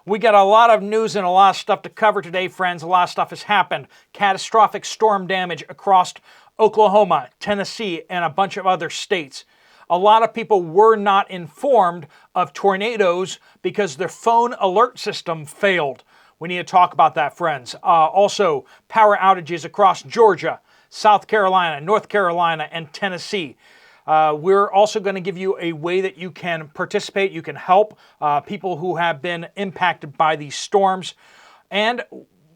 We got a lot of news and a lot of stuff to cover today, friends. A lot of stuff has happened. Catastrophic storm damage across Oklahoma, Tennessee, and a bunch of other states. A lot of people were not informed of tornadoes because their phone alert system failed. We need to talk about that, friends. Also, power outages across Georgia, South Carolina, North Carolina, and Tennessee. We're also going to give you a way that you can participate, you can help people who have been impacted by these storms. And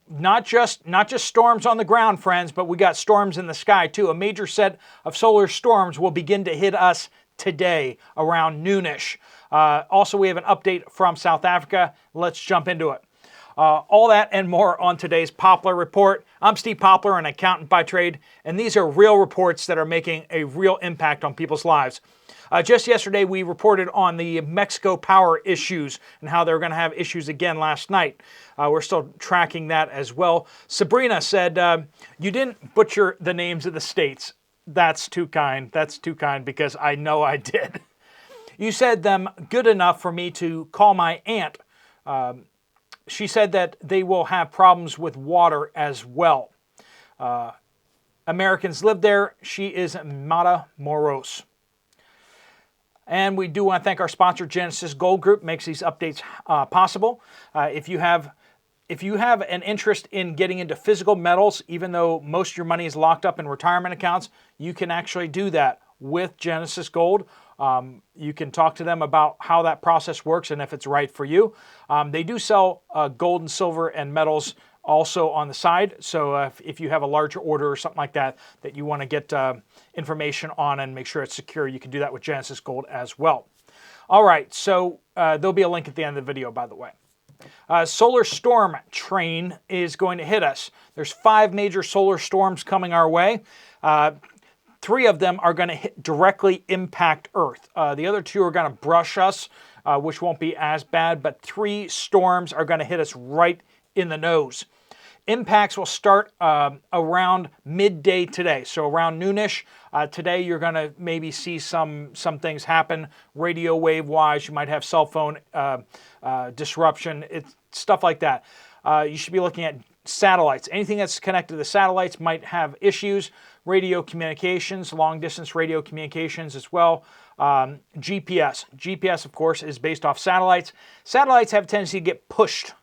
not just storms on the ground, friends, but we got storms in the sky too. A major set of solar storms will begin to hit us today around noonish. Also, we have an update from South Africa. Let's jump into it. All that and more on today's Poplar Report. I'm Steve Poplar, an accountant by trade, and these are real reports that are making a real impact on people's lives. Just yesterday, we reported on the Mexico power issues and how they're going to have issues again last night. We're still tracking that as well. Sabrina said, you didn't butcher the names of the states. That's too kind. That's too kind because I know I did. You said them good enough for me to call my aunt. She said that they will have problems with water as well. Americans live there. She is Mata Moros. And we do want to thank our sponsor, Genesis Gold Group, makes these updates possible. If you have an interest in getting into physical metals, even though most of your money is locked up in retirement accounts, you can actually do that with Genesis Gold. You can talk to them about how that process works and if it's right for you. They do sell gold and silver and metals also on the side. So if you have a larger order or something like that that you want to get information on and make sure it's secure, you can do that with Genesis Gold as well. All right, so there'll be a link at the end of the video, by the way. Solar storm train is going to hit us. There's 5 major solar storms coming our way. 3 of them are going to directly impact Earth. The other 2 are going to brush us, which won't be as bad, but 3 storms are going to hit us right in the nose. Impacts will start around midday today, so around noonish. Today you're going to maybe see some things happen radio wave-wise. You might have cell phone disruption, stuff like that. You should be looking at satellites. Anything that's connected to the satellites might have issues. Radio communications, long-distance radio communications as well. GPS. GPS, of course, is based off satellites. Satellites have a tendency to get pushed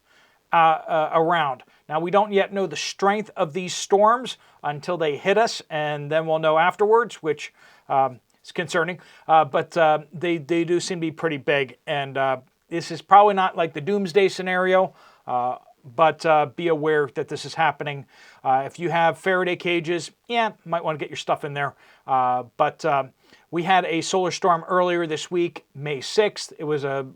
around. Now, we don't yet know the strength of these storms until they hit us, and then we'll know afterwards, which is concerning. But they do seem to be pretty big, and this is probably not like the doomsday scenario, but be aware that this is happening. If you have Faraday cages, might want to get your stuff in there. But we had a solar storm earlier this week, May 6th. It was a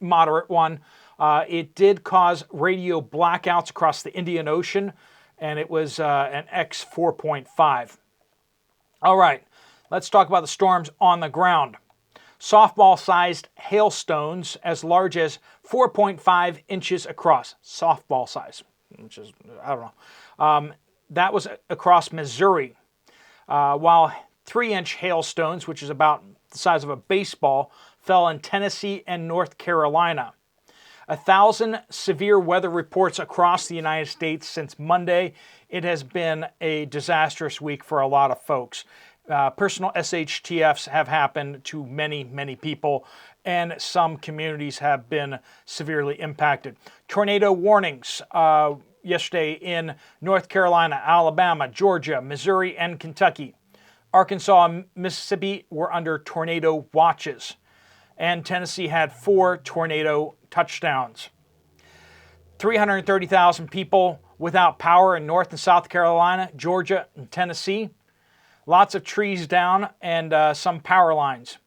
moderate one. It did cause radio blackouts across the Indian Ocean, and it was an X 4.5. All right, let's talk about the storms on the ground. Softball-sized hailstones as large as 4.5 inches across. Softball size, which is, I don't know. That was across Missouri. While 3-inch hailstones, which is about the size of a baseball, fell in Tennessee and North Carolina. 1,000 severe weather reports across the United States since Monday. It has been a disastrous week for a lot of folks. Personal SHTFs have happened to many, many people, and some communities have been severely impacted. Tornado warnings yesterday in North Carolina, Alabama, Georgia, Missouri, and Kentucky. Arkansas and Mississippi were under tornado watches, and Tennessee had 4 tornado touchdowns. 330,000 people without power in North and South Carolina, Georgia, and Tennessee. Lots of trees down and some power lines.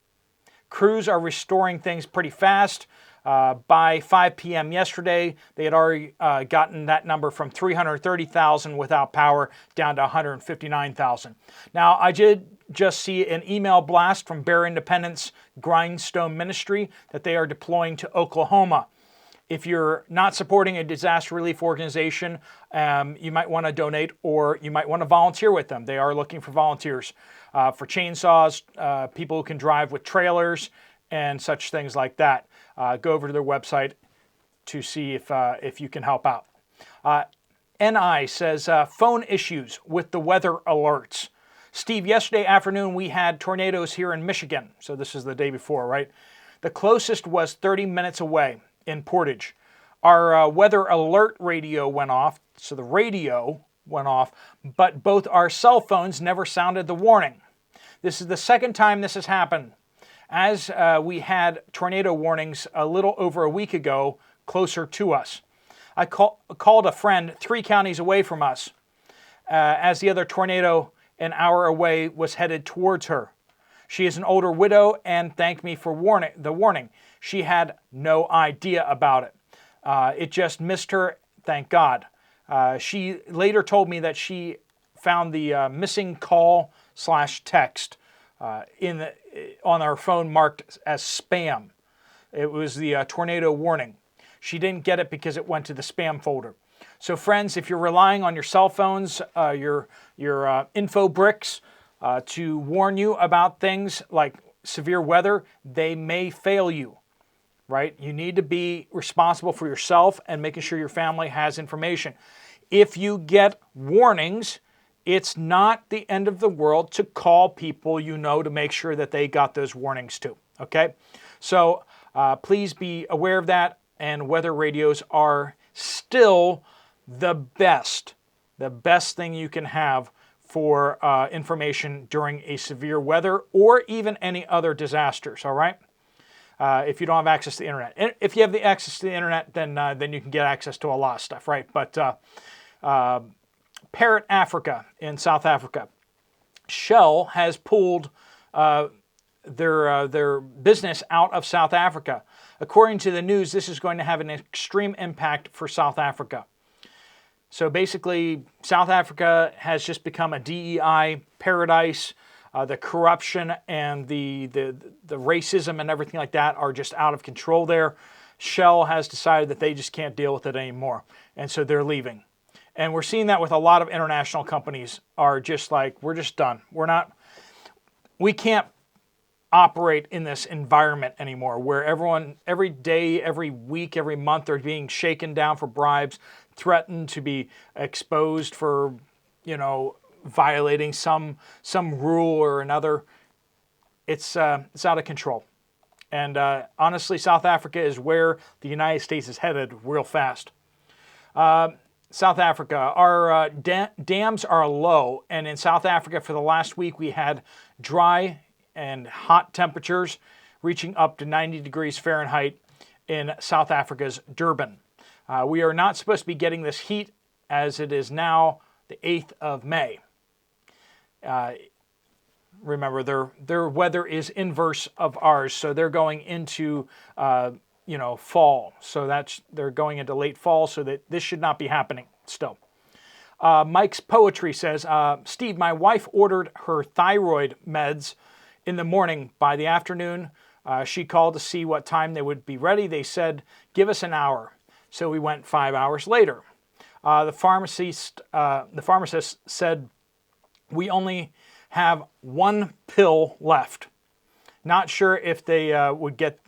Crews are restoring things pretty fast. By 5 p.m. yesterday, they had already gotten that number from 330,000 without power down to 159,000. Now, I did just see an email blast from Bear Independence Grindstone Ministry that they are deploying to Oklahoma. If you're not supporting a disaster relief organization, you might want to donate or you might want to volunteer with them. They are looking for volunteers for chainsaws, people who can drive with trailers, and such things like that. Go over to their website to see if you can help out. NI says, phone issues with the weather alerts. Steve, yesterday afternoon we had tornadoes here in Michigan. So this is the day before, right? The closest was 30 minutes away in Portage. Our weather alert radio went off, so the radio went off, but both our cell phones never sounded the warning. This is the second time this has happened, as we had tornado warnings a little over a week ago closer to us. I called a friend 3 counties away from us as the other tornado an hour away was headed towards her. She is an older widow and thanked me for the warning. She had no idea about it. It just missed her, thank God. She later told me that she found the missing call/text on our phone marked as spam. It was the tornado warning. She didn't get it because it went to the spam folder. So friends, if you're relying on your cell phones, your info bricks to warn you about things like severe weather, they may fail you, right? You need to be responsible for yourself and making sure your family has information. If you get warnings, it's not the end of the world to call people you know to make sure that they got those warnings too, okay? So please be aware of that, and weather radios are still the best thing you can have for information during a severe weather or even any other disasters, all right? If you don't have access to the internet. And if you have the access to the internet, then you can get access to a lot of stuff, right? But Parrot Africa in South Africa, Shell has pulled their business out of South Africa. According to the news, this is going to have an extreme impact for South Africa. So basically, South Africa has just become a DEI paradise. The corruption and the racism and everything like that are just out of control there. Shell has decided that they just can't deal with it anymore, and so they're leaving. And we're seeing that with a lot of international companies are just like, we're just done. We can't operate in this environment anymore where everyone, every day, every week, every month, they're being shaken down for bribes, threatened to be exposed for, violating some rule or another. It's out of control. And honestly, South Africa is where the United States is headed real fast. South Africa, our dams are low, and in South Africa for the last week we had dry and hot temperatures reaching up to 90 degrees Fahrenheit in South Africa's Durban. We are not supposed to be getting this heat as it is now the 8th of May. Remember, their weather is inverse of ours, so they're going into fall. So they're going into late fall, so that this should not be happening still. Mike's Poetry says, Steve, my wife ordered her thyroid meds in the morning. By the afternoon, she called to see what time they would be ready. They said, give us an hour. So we went 5 hours later. The pharmacist said, we only have one pill left. Not sure if they would get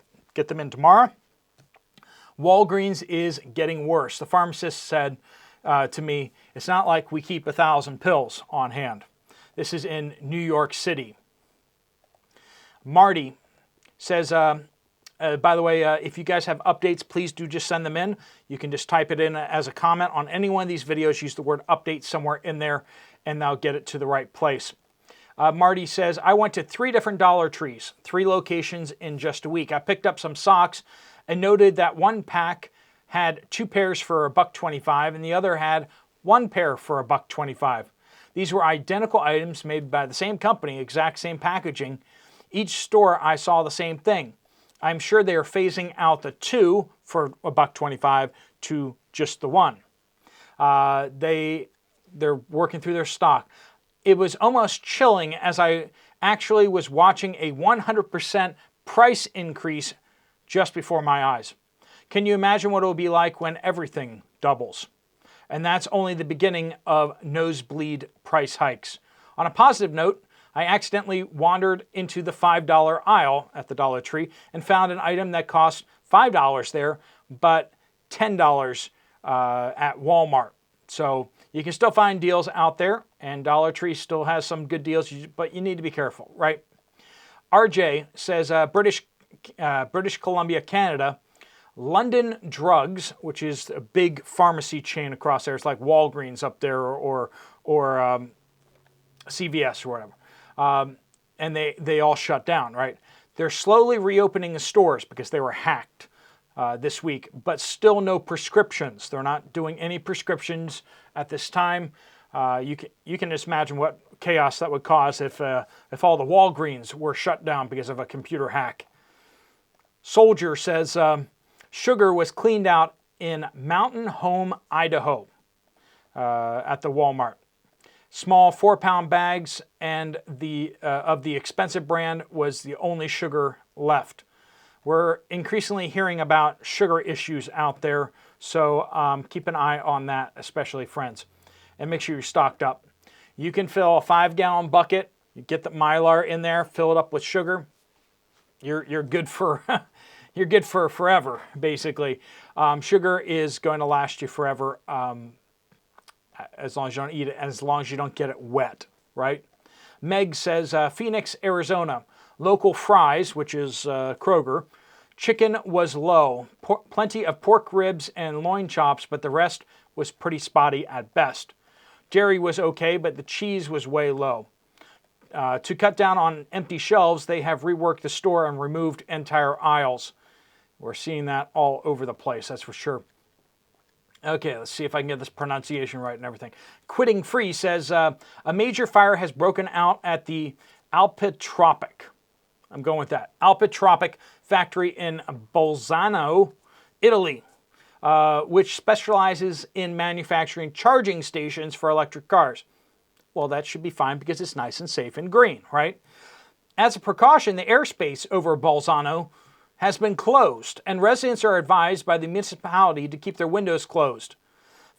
them in tomorrow. Walgreens is getting worse. The pharmacist said to me, it's not like we keep 1,000 pills on hand. This is in New York City. Marty says, by the way, if you guys have updates, please do just send them in. You can just type it in as a comment on any one of these videos. Use the word update somewhere in there, and they'll get it to the right place. Marty says, I went to 3 different Dollar Trees, 3 locations in just a week. I picked up some socks and noted that one pack had 2 pairs for $1.25 and the other had 1 pair for $1.25. These were identical items made by the same company, exact same packaging. Each store I saw the same thing. I'm sure they are phasing out the 2 for $1.25 to just the 1. They're working through their stock. It was almost chilling as I actually was watching a 100% price increase just before my eyes. Can you imagine what it will be like when everything doubles? And that's only the beginning of nosebleed price hikes. On a positive note, I accidentally wandered into the $5 aisle at the Dollar Tree and found an item that cost $5 there, but $10 at Walmart. So you can still find deals out there, and Dollar Tree still has some good deals, but you need to be careful, right? RJ says British Columbia, Canada, London Drugs, which is a big pharmacy chain across there. It's like Walgreens up there or CVS or whatever. And they all shut down, right? They're slowly reopening the stores because they were hacked this week, but still no prescriptions. They're not doing any prescriptions at this time. You can just imagine what chaos that would cause if all the Walgreens were shut down because of a computer hack. Soldier says sugar was cleaned out in Mountain Home, Idaho, at the Walmart. Small 4-pound bags and of the expensive brand was the only sugar left. We're increasingly hearing about sugar issues out there, so keep an eye on that, especially friends. And make sure you're stocked up. You can fill a 5-gallon bucket, you get the Mylar in there, fill it up with sugar. You're good for you're good for forever, basically. Sugar is going to last you forever. As long as you don't eat it, as long as you don't get it wet, right? Meg says, Phoenix, Arizona, local fries, which is Kroger. Chicken was low, plenty of pork ribs and loin chops, but the rest was pretty spotty at best. Dairy was okay, but the cheese was way low. To cut down on empty shelves, they have reworked the store and removed entire aisles. We're seeing that all over the place, that's for sure. Okay, let's see if I can get this pronunciation right and everything. Quitting Free says, a major fire has broken out at the Alpitropic. I'm going with that. Alpitropic factory in Bolzano, Italy, which specializes in manufacturing charging stations for electric cars. Well, that should be fine because it's nice and safe and green, right? As a precaution, the airspace over Bolzano has been closed, and residents are advised by the municipality to keep their windows closed.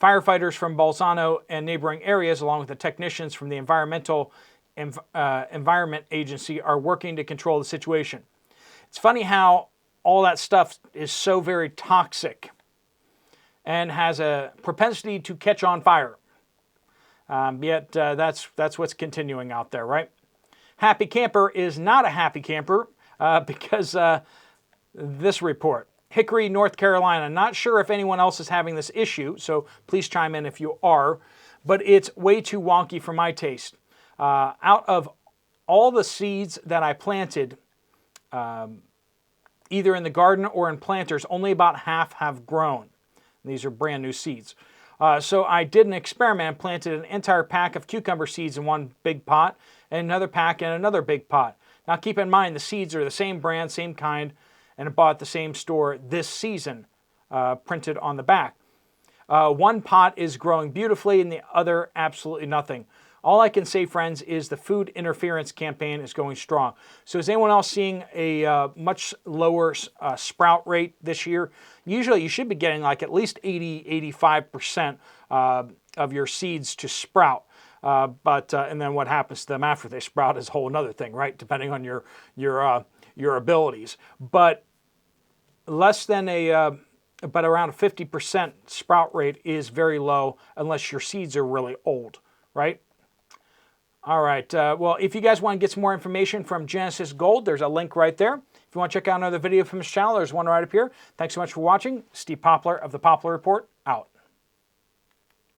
Firefighters from Bolzano and neighboring areas, along with the technicians from the Environment Agency, are working to control the situation. It's funny how all that stuff is so very toxic and has a propensity to catch on fire. Yet that's what's continuing out there, right? Happy Camper is not a happy camper because this report. Hickory, North Carolina. Not sure if anyone else is having this issue, so please chime in if you are, but it's way too wonky for my taste. Out of all the seeds that I planted, either in the garden or in planters, only about half have grown. These are brand new seeds. So I did an experiment and planted an entire pack of cucumber seeds in one big pot and another pack in another big pot. Now keep in mind the seeds are the same brand, same kind, and bought at the same store this season, printed on the back. One pot is growing beautifully and the other absolutely nothing. All I can say, friends, is the food interference campaign is going strong. So is anyone else seeing a much lower sprout rate this year? Usually you should be getting like at least 80-85% of your seeds to sprout. And then what happens to them after they sprout is a whole other thing, right? Depending on your abilities. But less than but around a 50% sprout rate is very low unless your seeds are really old, right? All right. Well, if you guys want to get some more information from Genesis Gold, there's a link right there. If you want to check out another video from this channel, there's one right up here. Thanks so much for watching. Steve Poplar of the Poplar Report, out.